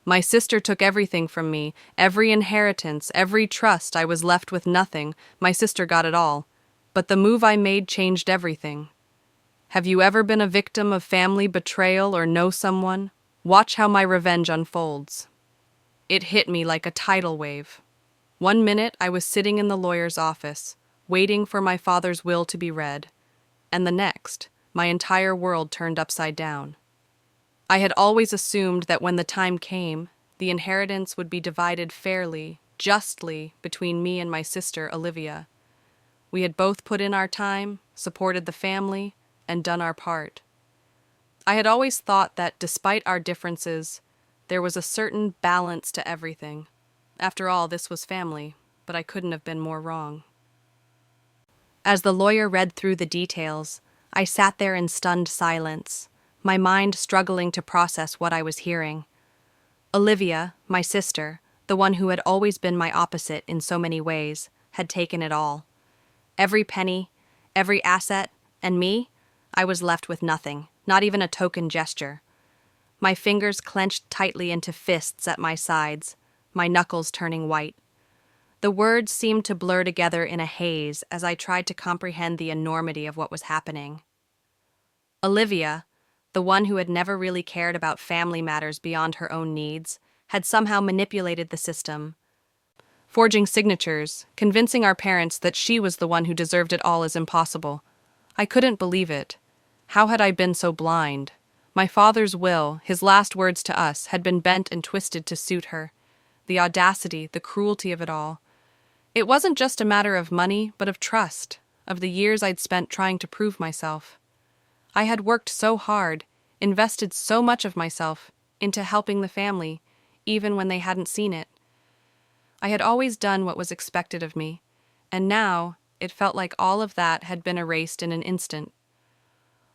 My sister took everything from me, every inheritance, every trust. I was left with nothing. My sister got it all. But the move I made changed everything. Have you ever been a victim of family betrayal or know someone? Watch how my revenge unfolds. It hit me like a tidal wave. One minute I was sitting in the lawyer's office, waiting for my father's will to be read, and the next, my entire world turned upside down. I had always assumed that when the time came, the inheritance would be divided fairly, justly, between me and my sister, Olivia. We had both put in our time, supported the family, and done our part. I had always thought that, despite our differences, there was a certain balance to everything. After all, this was family, but I couldn't have been more wrong. As the lawyer read through the details, I sat there in stunned silence, my mind struggling to process what I was hearing. Olivia, my sister, the one who had always been my opposite in so many ways, had taken it all. Every penny, every asset, and me, I was left with nothing, not even a token gesture. My fingers clenched tightly into fists at my sides, my knuckles turning white. The words seemed to blur together in a haze as I tried to comprehend the enormity of what was happening. Olivia, the one who had never really cared about family matters beyond her own needs, had somehow manipulated the system, forging signatures, convincing our parents that she was the one who deserved it all as impossible. I couldn't believe it. How had I been so blind? My father's will, his last words to us, had been bent and twisted to suit her. The audacity, the cruelty of it all. It wasn't just a matter of money, but of trust, of the years I'd spent trying to prove myself. I had worked so hard, invested so much of myself into helping the family, even when they hadn't seen it. I had always done what was expected of me, and now it felt like all of that had been erased in an instant.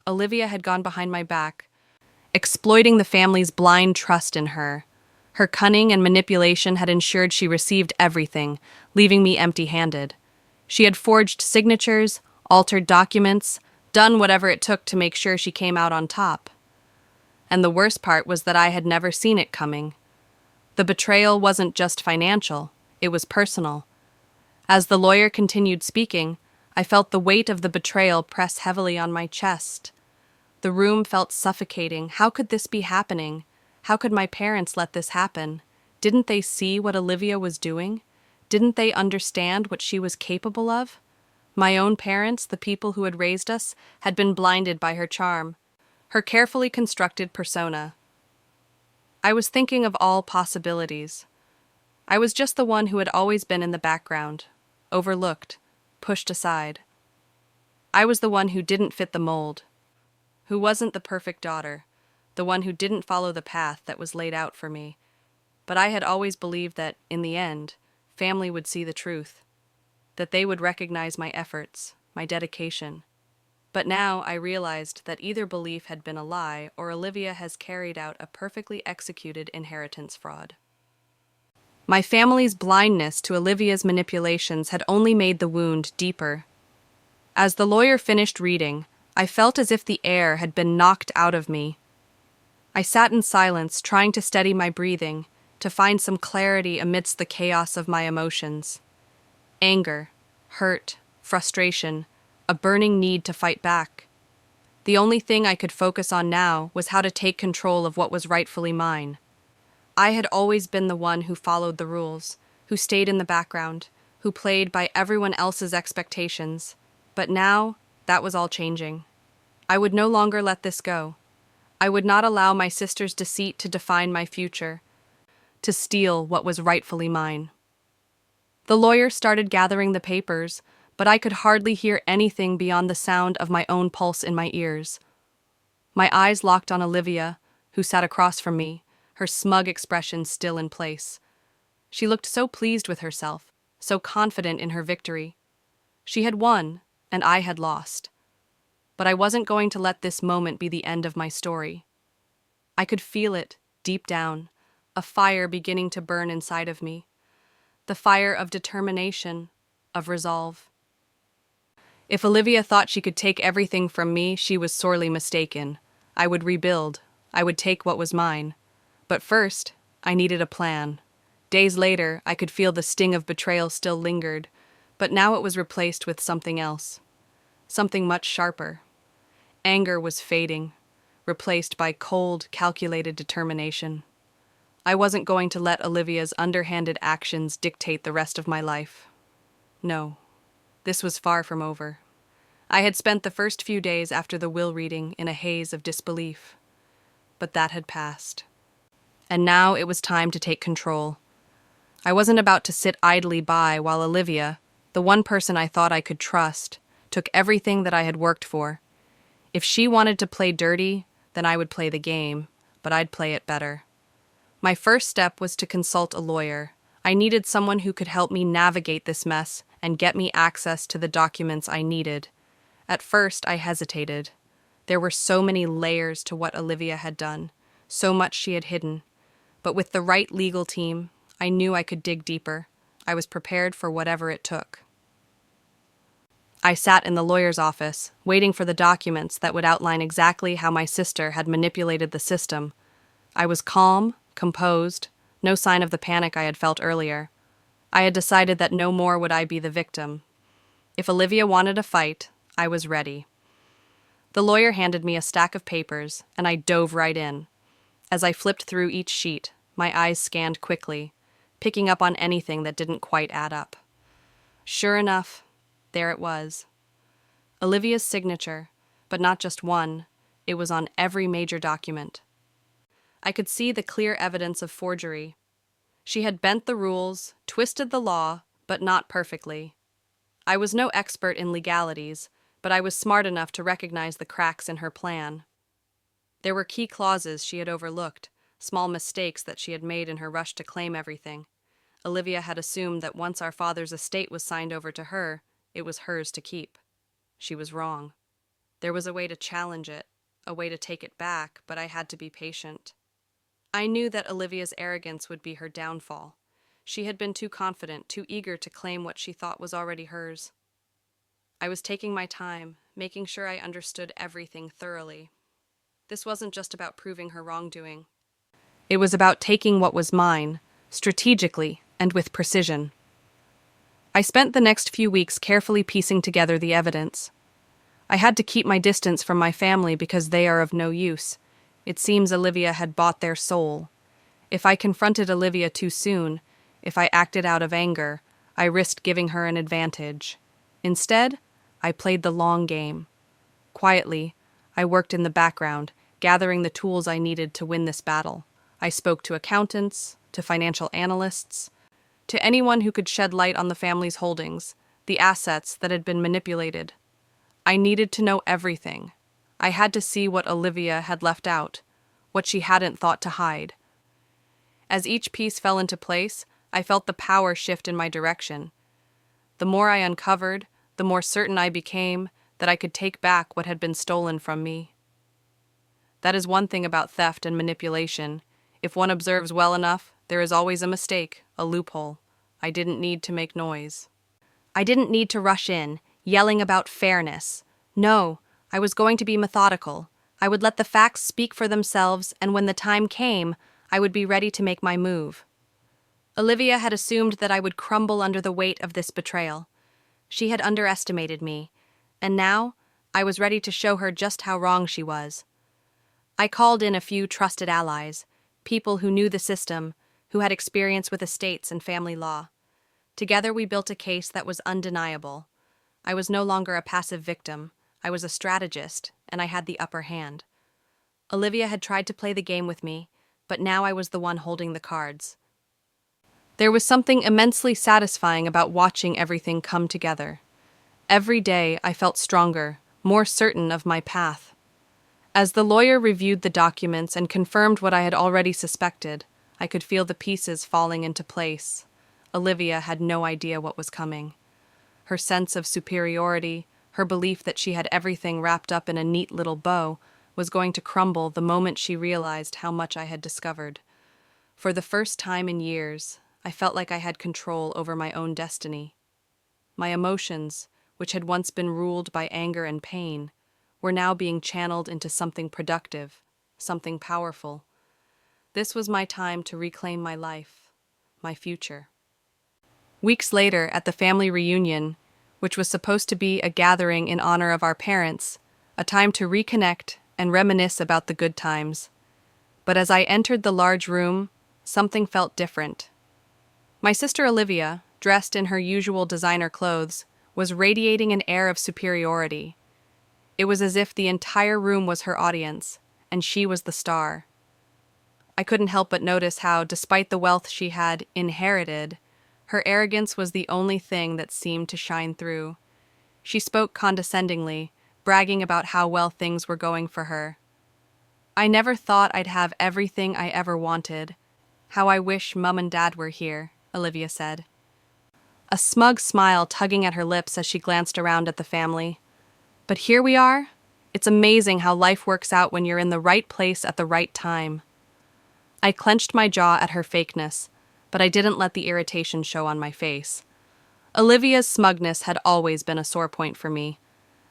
Olivia had gone behind my back, exploiting the family's blind trust in her. Her cunning and manipulation had ensured she received everything, leaving me empty-handed. She had forged signatures, altered documents, done whatever it took to make sure she came out on top. And the worst part was that I had never seen it coming. The betrayal wasn't just financial, it was personal. As the lawyer continued speaking, I felt the weight of the betrayal press heavily on my chest. The room felt suffocating. How could this be happening? How could my parents let this happen? Didn't they see what Olivia was doing? Didn't they understand what she was capable of? My own parents, the people who had raised us, had been blinded by her charm, her carefully constructed persona. I was thinking of all possibilities. I was just the one who had always been in the background, overlooked, pushed aside. I was the one who didn't fit the mold, who wasn't the perfect daughter, the one who didn't follow the path that was laid out for me. But I had always believed that, in the end, family would see the truth, that they would recognize my efforts, my dedication. But now I realized that either belief had been a lie or Olivia has carried out a perfectly executed inheritance fraud. My family's blindness to Olivia's manipulations had only made the wound deeper. As the lawyer finished reading, I felt as if the air had been knocked out of me. I sat in silence, trying to steady my breathing, to find some clarity amidst the chaos of my emotions. Anger, hurt, frustration, a burning need to fight back. The only thing I could focus on now was how to take control of what was rightfully mine. I had always been the one who followed the rules, who stayed in the background, who played by everyone else's expectations. But now, that was all changing. I would no longer let this go. I would not allow my sister's deceit to define my future, to steal what was rightfully mine. The lawyer started gathering the papers, but I could hardly hear anything beyond the sound of my own pulse in my ears. My eyes locked on Olivia, who sat across from me, her smug expression still in place. She looked so pleased with herself, so confident in her victory. She had won, and I had lost. But I wasn't going to let this moment be the end of my story. I could feel it, deep down, a fire beginning to burn inside of me. The fire of determination, of resolve. If Olivia thought she could take everything from me, she was sorely mistaken. I would rebuild. I would take what was mine. But first, I needed a plan. Days later, I could feel the sting of betrayal still lingered, but now it was replaced with something else. Something much sharper. Anger was fading, replaced by cold, calculated determination. I wasn't going to let Olivia's underhanded actions dictate the rest of my life. No, this was far from over. I had spent the first few days after the will reading in a haze of disbelief. But that had passed. And now it was time to take control. I wasn't about to sit idly by while Olivia, the one person I thought I could trust, took everything that I had worked for. If she wanted to play dirty, then I would play the game, but I'd play it better. My first step was to consult a lawyer. I needed someone who could help me navigate this mess and get me access to the documents I needed. At first, I hesitated. There were so many layers to what Olivia had done, so much she had hidden. But with the right legal team, I knew I could dig deeper. I was prepared for whatever it took. I sat in the lawyer's office, waiting for the documents that would outline exactly how my sister had manipulated the system. I was calm, composed, no sign of the panic I had felt earlier. I had decided that no more would I be the victim. If Olivia wanted a fight, I was ready. The lawyer handed me a stack of papers, and I dove right in. As I flipped through each sheet, my eyes scanned quickly, picking up on anything that didn't quite add up. Sure enough, there it was. Olivia's signature, but not just one, it was on every major document. I could see the clear evidence of forgery. She had bent the rules, twisted the law, but not perfectly. I was no expert in legalities, but I was smart enough to recognize the cracks in her plan. There were key clauses she had overlooked, small mistakes that she had made in her rush to claim everything. Olivia had assumed that once our father's estate was signed over to her, it was hers to keep. She was wrong. There was a way to challenge it, a way to take it back, but I had to be patient. I knew that Olivia's arrogance would be her downfall. She had been too confident, too eager to claim what she thought was already hers. I was taking my time, making sure I understood everything thoroughly. This wasn't just about proving her wrongdoing. It was about taking what was mine, strategically and with precision. I spent the next few weeks carefully piecing together the evidence. I had to keep my distance from my family because they are of no use. It seems Olivia had bought their soul. If I confronted Olivia too soon, if I acted out of anger, I risked giving her an advantage. Instead, I played the long game. Quietly, I worked in the background, gathering the tools I needed to win this battle. I spoke to accountants, to financial analysts, to anyone who could shed light on the family's holdings, the assets that had been manipulated. I needed to know everything. I had to see what Olivia had left out, what she hadn't thought to hide. As each piece fell into place, I felt the power shift in my direction. The more I uncovered, the more certain I became that I could take back what had been stolen from me. That is one thing about theft and manipulation. If one observes well enough, there is always a mistake, a loophole. I didn't need to make noise. I didn't need to rush in, yelling about fairness. No, I was going to be methodical. I would let the facts speak for themselves, and when the time came, I would be ready to make my move. Olivia had assumed that I would crumble under the weight of this betrayal. She had underestimated me, and now I was ready to show her just how wrong she was. I called in a few trusted allies, people who knew the system, who had experience with estates and family law. Together we built a case that was undeniable. I was no longer a passive victim. I was a strategist, and I had the upper hand. Olivia had tried to play the game with me, but now I was the one holding the cards. There was something immensely satisfying about watching everything come together. Every day I felt stronger, more certain of my path. As the lawyer reviewed the documents and confirmed what I had already suspected, I could feel the pieces falling into place. Olivia had no idea what was coming. Her sense of superiority, her belief that she had everything wrapped up in a neat little bow, was going to crumble the moment she realized how much I had discovered. For the first time in years, I felt like I had control over my own destiny. My emotions, which had once been ruled by anger and pain, were now being channeled into something productive, something powerful. This was my time to reclaim my life, my future. Weeks later, at the family reunion, which was supposed to be a gathering in honor of our parents, a time to reconnect and reminisce about the good times. But as I entered the large room, something felt different. My sister Olivia, dressed in her usual designer clothes, was radiating an air of superiority. It was as if the entire room was her audience, and she was the star. I couldn't help but notice how, despite the wealth she had inherited, her arrogance was the only thing that seemed to shine through. She spoke condescendingly, bragging about how well things were going for her. "I never thought I'd have everything I ever wanted. How I wish Mum and Dad were here," Olivia said, a smug smile tugging at her lips as she glanced around at the family. "But here we are. It's amazing how life works out when you're in the right place at the right time." I clenched my jaw at her fakeness, but I didn't let the irritation show on my face. Olivia's smugness had always been a sore point for me,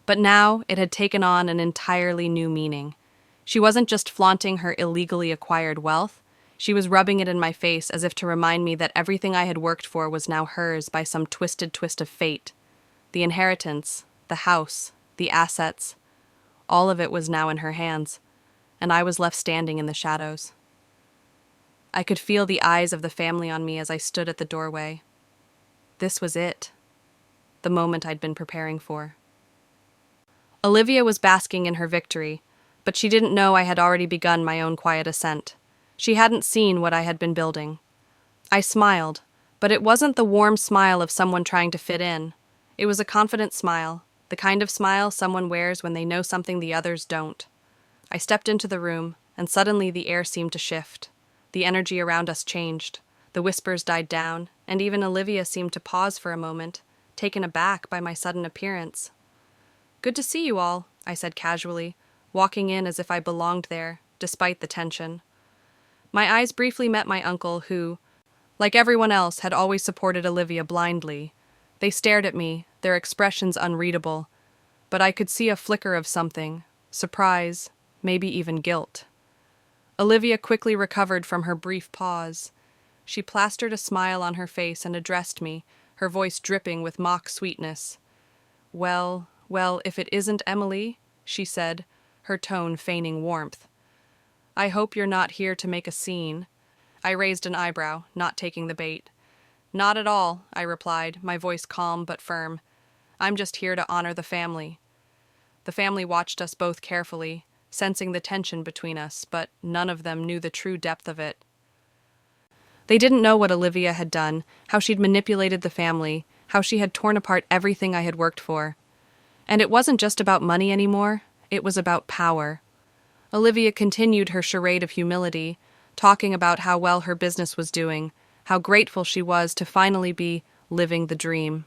but now it had taken on an entirely new meaning. She wasn't just flaunting her illegally acquired wealth, she was rubbing it in my face as if to remind me that everything I had worked for was now hers by some twisted twist of fate. The inheritance, the house, the assets, all of it was now in her hands, and I was left standing in the shadows. I could feel the eyes of the family on me as I stood at the doorway. This was it, the moment I'd been preparing for. Olivia was basking in her victory, but she didn't know I had already begun my own quiet ascent. She hadn't seen what I had been building. I smiled, but it wasn't the warm smile of someone trying to fit in. It was a confident smile, the kind of smile someone wears when they know something the others don't. I stepped into the room, and suddenly the air seemed to shift. The energy around us changed. The whispers died down, and even Olivia seemed to pause for a moment, taken aback by my sudden appearance. "Good to see you all," I said casually, walking in as if I belonged there, despite the tension. My eyes briefly met my uncle, who, like everyone else, had always supported Olivia blindly. They stared at me, their expressions unreadable, but I could see a flicker of something, surprise, maybe even guilt. Olivia quickly recovered from her brief pause. She plastered a smile on her face and addressed me, her voice dripping with mock sweetness. Well, if it isn't Emily," she said, her tone feigning warmth. "I hope you're not here to make a scene." I raised an eyebrow, not taking the bait. "Not at all," I replied, my voice calm but firm. "I'm just here to honor the family." The family watched us both carefully, sensing the tension between us, but none of them knew the true depth of it. They didn't know what Olivia had done, how she'd manipulated the family, how she had torn apart everything I had worked for. And it wasn't just about money anymore, it was about power. Olivia continued her charade of humility, talking about how well her business was doing, how grateful she was to finally be living the dream.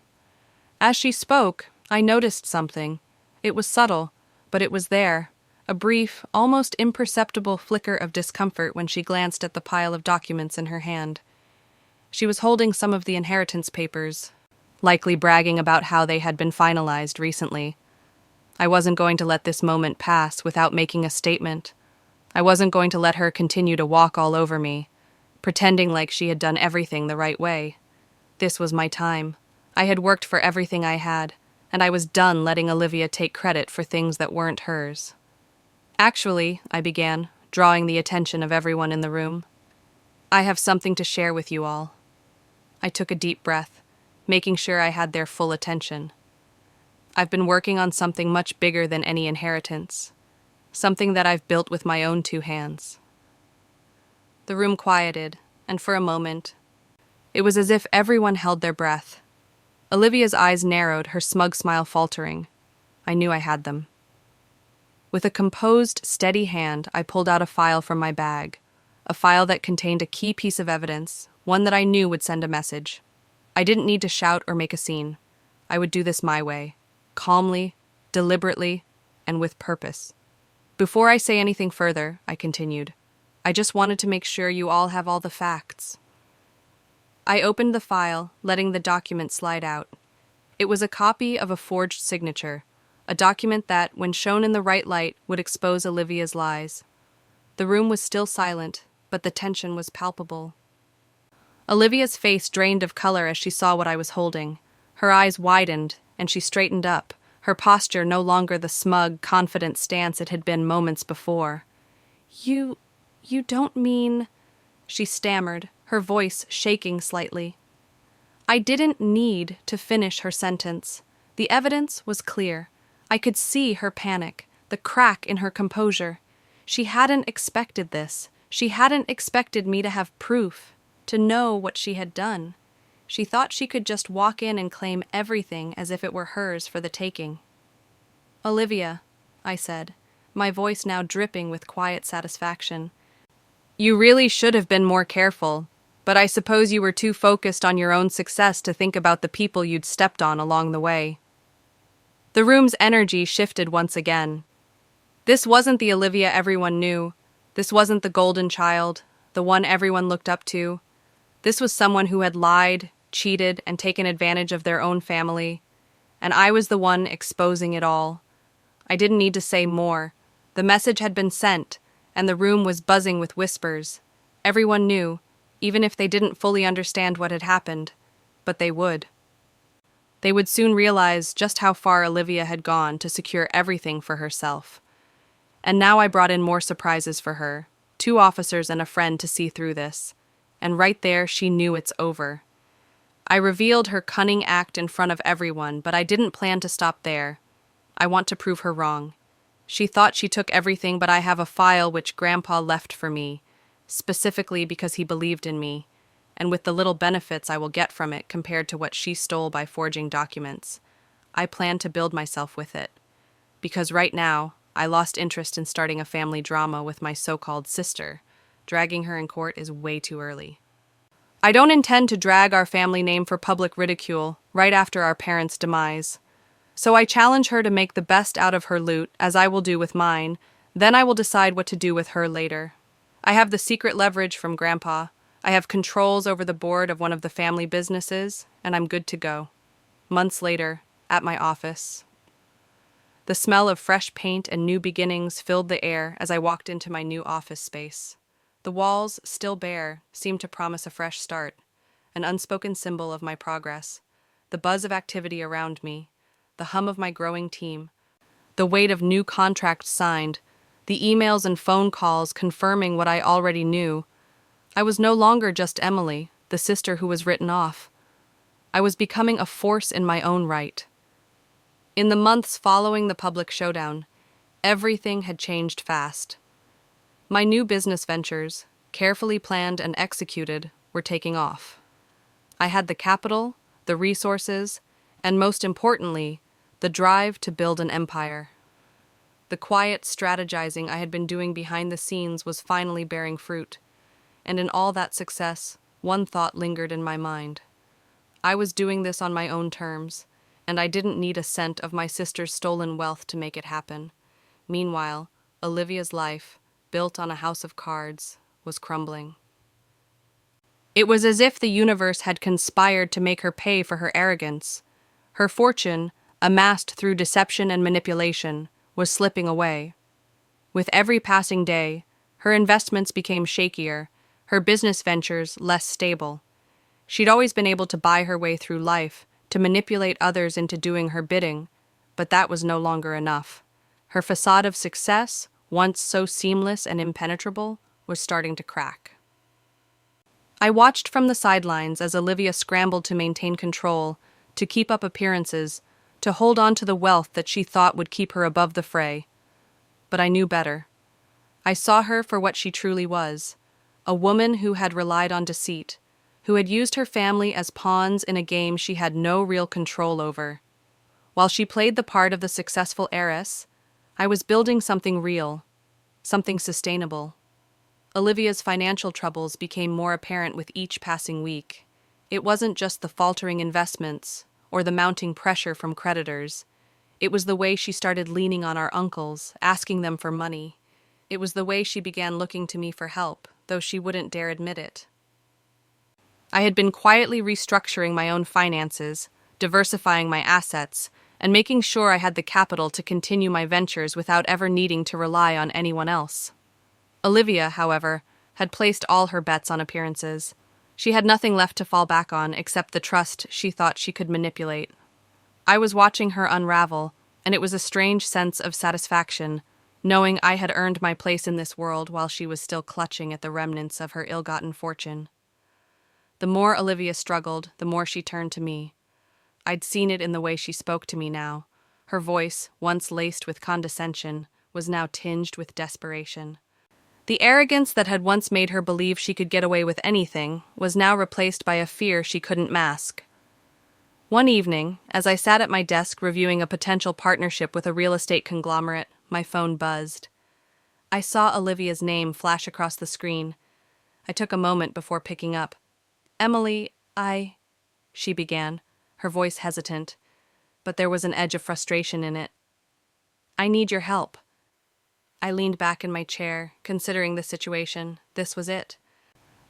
As she spoke, I noticed something. It was subtle, but it was there, a brief, almost imperceptible flicker of discomfort when she glanced at the pile of documents in her hand. She was holding some of the inheritance papers, likely bragging about how they had been finalized recently. I wasn't going to let this moment pass without making a statement. I wasn't going to let her continue to walk all over me, pretending like she had done everything the right way. This was my time. I had worked for everything I had, and I was done letting Olivia take credit for things that weren't hers. "Actually," I began, drawing the attention of everyone in the room, "I have something to share with you all." I took a deep breath, making sure I had their full attention. "I've been working on something much bigger than any inheritance, something that I've built with my own 2 hands." The room quieted, and for a moment, it was as if everyone held their breath. Olivia's eyes narrowed, her smug smile faltering. I knew I had them. With a composed, steady hand, I pulled out a file from my bag, a file that contained a key piece of evidence, one that I knew would send a message. I didn't need to shout or make a scene. I would do this my way, calmly, deliberately, and with purpose. "Before I say anything further," I continued, "I just wanted to make sure you all have all the facts." I opened the file, letting the document slide out. It was a copy of a forged signature, a document that, when shown in the right light, would expose Olivia's lies. The room was still silent, but the tension was palpable. Olivia's face drained of color as she saw what I was holding. Her eyes widened, and she straightened up, her posture no longer the smug, confident stance it had been moments before. You don't mean—" she stammered, her voice shaking slightly. I didn't need to finish her sentence. The evidence was clear. I could see her panic, the crack in her composure. She hadn't expected this. She hadn't expected me to have proof, to know what she had done. She thought she could just walk in and claim everything as if it were hers for the taking. "Olivia," I said, my voice now dripping with quiet satisfaction, "you really should have been more careful, but I suppose you were too focused on your own success to think about the people you'd stepped on along the way." The room's energy shifted once again. This wasn't the Olivia everyone knew. This wasn't the golden child, the one everyone looked up to. This was someone who had lied, cheated, and taken advantage of their own family. And I was the one exposing it all. I didn't need to say more. The message had been sent, and the room was buzzing with whispers. Everyone knew, even if they didn't fully understand what had happened. But they would. They would soon realize just how far Olivia had gone to secure everything for herself. And now I brought in more surprises for her, 2 officers and a friend to see through this. And right there, she knew it's over. I revealed her cunning act in front of everyone, but I didn't plan to stop there. I want to prove her wrong. She thought she took everything, but I have a file which Grandpa left for me, specifically because he believed in me, and with the little benefits I will get from it compared to what she stole by forging documents. I plan to build myself with it. Because right now, I lost interest in starting a family drama with my so-called sister. Dragging her in court is way too early. I don't intend to drag our family name for public ridicule right after our parents' demise. So I challenge her to make the best out of her loot, as I will do with mine. Then I will decide what to do with her later. I have the secret leverage from Grandpa. I have controls over the board of one of the family businesses, and I'm good to go. Months later, at my office. The smell of fresh paint and new beginnings filled the air as I walked into my new office space. The walls, still bare, seemed to promise a fresh start, an unspoken symbol of my progress. The buzz of activity around me, the hum of my growing team, the weight of new contracts signed, the emails and phone calls confirming what I already knew. I was no longer just Emily, the sister who was written off. I was becoming a force in my own right. In the months following the public showdown, everything had changed fast. My new business ventures, carefully planned and executed, were taking off. I had the capital, the resources, and most importantly, the drive to build an empire. The quiet strategizing I had been doing behind the scenes was finally bearing fruit, and in all that success, one thought lingered in my mind. I was doing this on my own terms, and I didn't need a cent of my sister's stolen wealth to make it happen. Meanwhile, Olivia's life, built on a house of cards, was crumbling. It was as if the universe had conspired to make her pay for her arrogance. Her fortune, amassed through deception and manipulation, was slipping away. With every passing day, her investments became shakier, her business ventures less stable. She'd always been able to buy her way through life, to manipulate others into doing her bidding, but that was no longer enough. Her facade of success, once so seamless and impenetrable, was starting to crack. I watched from the sidelines as Olivia scrambled to maintain control, to keep up appearances, to hold on to the wealth that she thought would keep her above the fray. But I knew better. I saw her for what she truly was, a woman who had relied on deceit, who had used her family as pawns in a game she had no real control over. While she played the part of the successful heiress, I was building something real, something sustainable. Olivia's financial troubles became more apparent with each passing week. It wasn't just the faltering investments or the mounting pressure from creditors. It was the way she started leaning on our uncles, asking them for money. It was the way she began looking to me for help, though she wouldn't dare admit it. I had been quietly restructuring my own finances, diversifying my assets, and making sure I had the capital to continue my ventures without ever needing to rely on anyone else. Olivia, however, had placed all her bets on appearances. She had nothing left to fall back on except the trust she thought she could manipulate. I was watching her unravel, and it was a strange sense of satisfaction, knowing I had earned my place in this world while she was still clutching at the remnants of her ill-gotten fortune. The more Olivia struggled, the more she turned to me. I'd seen it in the way she spoke to me now. Her voice, once laced with condescension, was now tinged with desperation. The arrogance that had once made her believe she could get away with anything was now replaced by a fear she couldn't mask. One evening, as I sat at my desk reviewing a potential partnership with a real estate conglomerate, my phone buzzed. I saw Olivia's name flash across the screen. I took a moment before picking up. "Emily, she began, her voice hesitant, but there was an edge of frustration in it. "I need your help." I leaned back in my chair, considering the situation. This was it.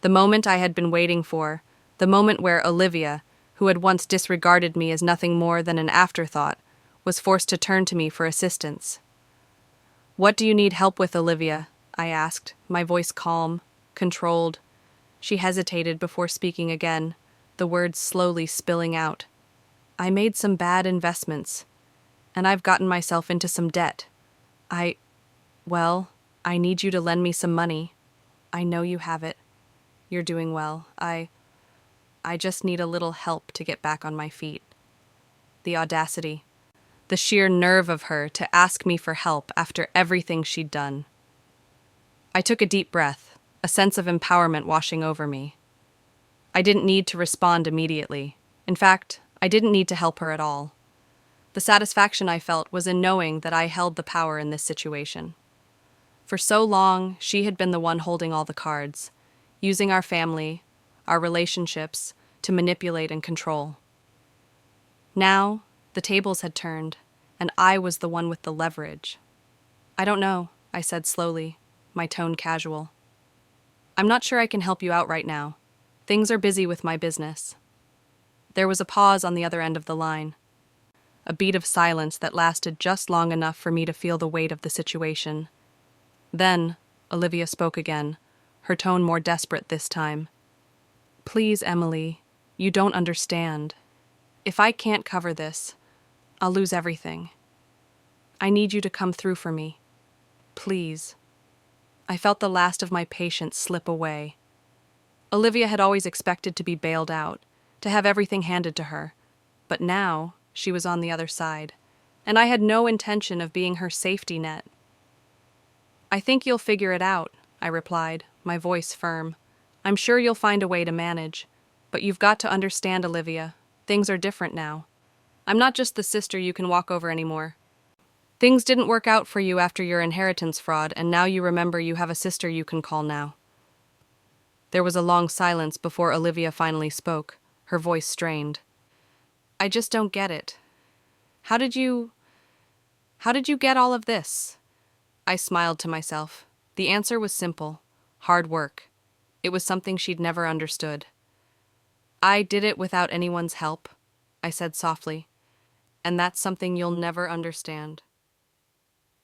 The moment I had been waiting for, the moment where Olivia, who had once disregarded me as nothing more than an afterthought, was forced to turn to me for assistance. "What do you need help with, Olivia?" I asked, my voice calm, controlled. She hesitated before speaking again, the words slowly spilling out. "I made some bad investments, and I've gotten myself into some debt. I need you to lend me some money. I know you have it. You're doing well. I just need a little help to get back on my feet." The audacity. The sheer nerve of her to ask me for help after everything she'd done. I took a deep breath, a sense of empowerment washing over me. I didn't need to respond immediately. In fact, I didn't need to help her at all. The satisfaction I felt was in knowing that I held the power in this situation. For so long, she had been the one holding all the cards, using our family, our relationships, to manipulate and control. Now, the tables had turned, and I was the one with the leverage. "I don't know," I said slowly, my tone casual. "I'm not sure I can help you out right now. Things are busy with my business." There was a pause on the other end of the line. A beat of silence that lasted just long enough for me to feel the weight of the situation. Then, Olivia spoke again, her tone more desperate this time. "Please, Emily, you don't understand. If I can't cover this, I'll lose everything. I need you to come through for me. Please." I felt the last of my patience slip away. Olivia had always expected to be bailed out, to have everything handed to her, but now she was on the other side, and I had no intention of being her safety net. "I think you'll figure it out," I replied, my voice firm. "I'm sure you'll find a way to manage, but you've got to understand, Olivia, things are different now. I'm not just the sister you can walk over anymore. Things didn't work out for you after your inheritance fraud, and now you remember you have a sister you can call now." There was a long silence before Olivia finally spoke, her voice strained. "I just don't get it. How did you get all of this?" I smiled to myself. The answer was simple: hard work. It was something she'd never understood. "I did it without anyone's help," I said softly, "and that's something you'll never understand."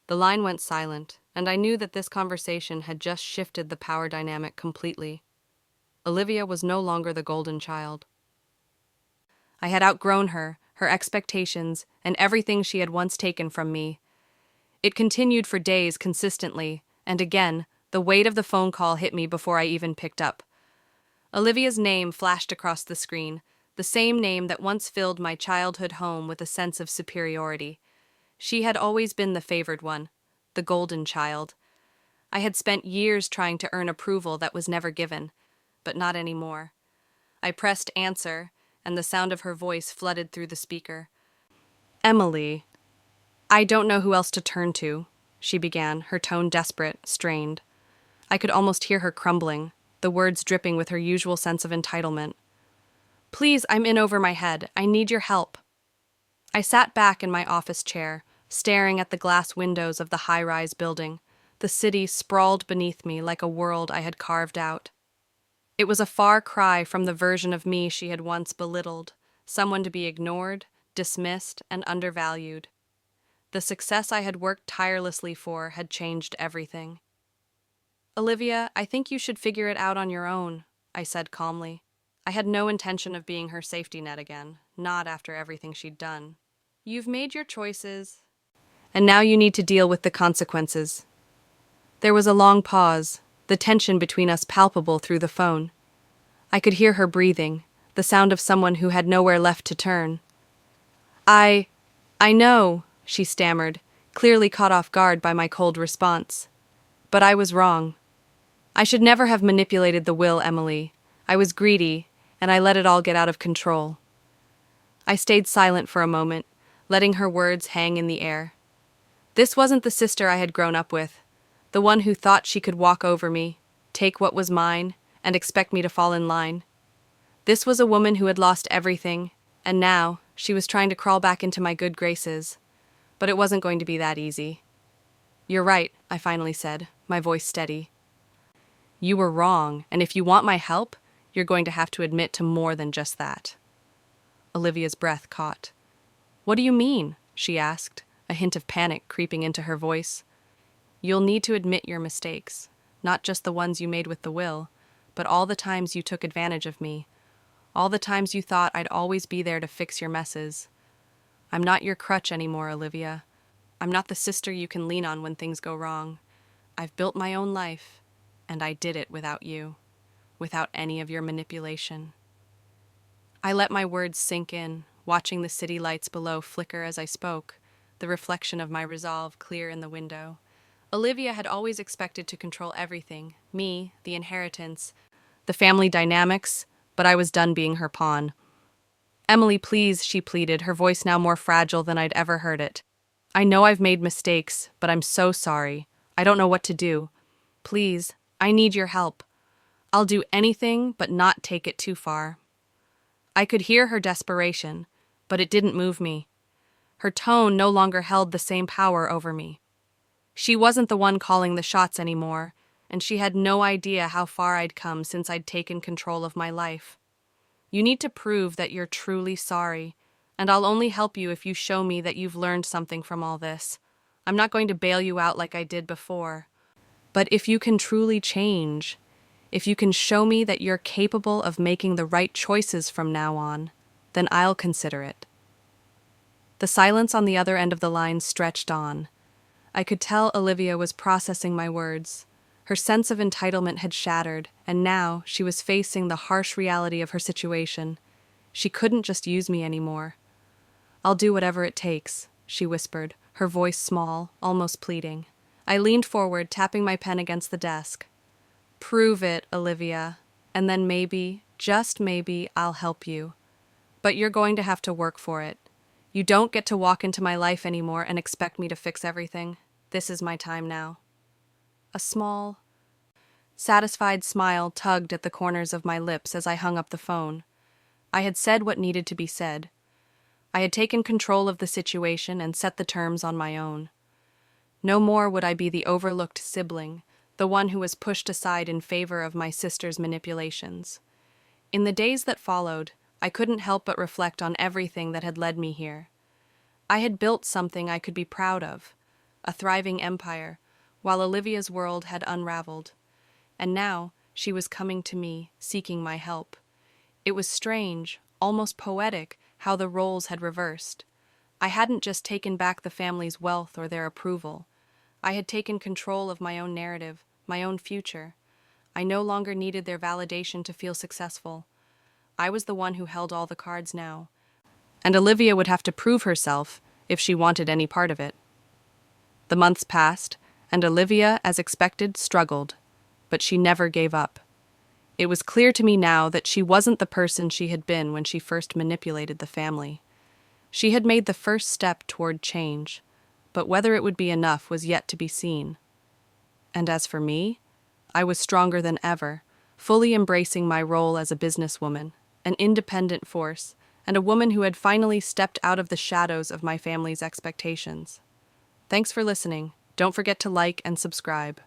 The line went silent, and I knew that this conversation had just shifted the power dynamic completely. Olivia was no longer the golden child. I had outgrown her, her expectations, and everything she had once taken from me. It continued for days consistently, and again, the weight of the phone call hit me before I even picked up. Olivia's name flashed across the screen, the same name that once filled my childhood home with a sense of superiority. She had always been the favored one, the golden child. I had spent years trying to earn approval that was never given, but not anymore. I pressed answer, and the sound of her voice flooded through the speaker. "Emily, I don't know who else to turn to," she began, her tone desperate, strained. I could almost hear her crumbling, the words dripping with her usual sense of entitlement. "Please, I'm in over my head. I need your help." I sat back in my office chair, staring at the glass windows of the high-rise building. The city sprawled beneath me like a world I had carved out. It was a far cry from the version of me she had once belittled, someone to be ignored, dismissed, and undervalued. The success I had worked tirelessly for had changed everything. Olivia, I think you should figure it out on your own, I said calmly. I had no intention of being her safety net again, not after everything she'd done. You've made your choices, and now you need to deal with the consequences. There was a long pause, the tension between us palpable through the phone. I could hear her breathing, the sound of someone who had nowhere left to turn. I know, she stammered, clearly caught off guard by my cold response. But I was wrong. I should never have manipulated the will, Emily. I was greedy, and I let it all get out of control. I stayed silent for a moment, letting her words hang in the air. This wasn't the sister I had grown up with, the one who thought she could walk over me, take what was mine, and expect me to fall in line. This was a woman who had lost everything, and now she was trying to crawl back into my good graces. But it wasn't going to be that easy. You're right, I finally said, my voice steady. You were wrong, and if you want my help, you're going to have to admit to more than just that. Olivia's breath caught. What do you mean? She asked, a hint of panic creeping into her voice. You'll need to admit your mistakes, not just the ones you made with the will, but all the times you took advantage of me, all the times you thought I'd always be there to fix your messes. I'm not your crutch anymore, Olivia. I'm not the sister you can lean on when things go wrong. I've built my own life, and I did it without you, without any of your manipulation. I let my words sink in, watching the city lights below flicker as I spoke, the reflection of my resolve clear in the window. Olivia had always expected to control everything, me, the inheritance, the family dynamics, but I was done being her pawn. Emily, please, she pleaded, her voice now more fragile than I'd ever heard it. I know I've made mistakes, but I'm so sorry. I don't know what to do. Please, I need your help. I'll do anything but not take it too far. I could hear her desperation, but it didn't move me. Her tone no longer held the same power over me. She wasn't the one calling the shots anymore, and she had no idea how far I'd come since I'd taken control of my life. You need to prove that you're truly sorry, and I'll only help you if you show me that you've learned something from all this. I'm not going to bail you out like I did before. But if you can truly change, if you can show me that you're capable of making the right choices from now on, then I'll consider it. The silence on the other end of the line stretched on. I could tell Olivia was processing my words. Her sense of entitlement had shattered, and now she was facing the harsh reality of her situation. She couldn't just use me anymore. I'll do whatever it takes, she whispered, her voice small, almost pleading. I leaned forward, tapping my pen against the desk. Prove it, Olivia, and then maybe, just maybe, I'll help you. But you're going to have to work for it. You don't get to walk into my life anymore and expect me to fix everything. This is my time now. A small, satisfied smile tugged at the corners of my lips as I hung up the phone. I had said what needed to be said. I had taken control of the situation and set the terms on my own. No more would I be the overlooked sibling, the one who was pushed aside in favor of my sister's manipulations. In the days that followed, I couldn't help but reflect on everything that had led me here. I had built something I could be proud of, a thriving empire, while Olivia's world had unraveled. And now she was coming to me, seeking my help. It was strange, almost poetic, how the roles had reversed. I hadn't just taken back the family's wealth or their approval. I had taken control of my own narrative, my own future. I no longer needed their validation to feel successful. I was the one who held all the cards now, and Olivia would have to prove herself if she wanted any part of it. The months passed, and Olivia, as expected, struggled, but she never gave up. It was clear to me now that she wasn't the person she had been when she first manipulated the family. She had made the first step toward change, but whether it would be enough was yet to be seen. And as for me, I was stronger than ever, fully embracing my role as a businesswoman, an independent force, and a woman who had finally stepped out of the shadows of my family's expectations. Thanks for listening. Don't forget to like and subscribe.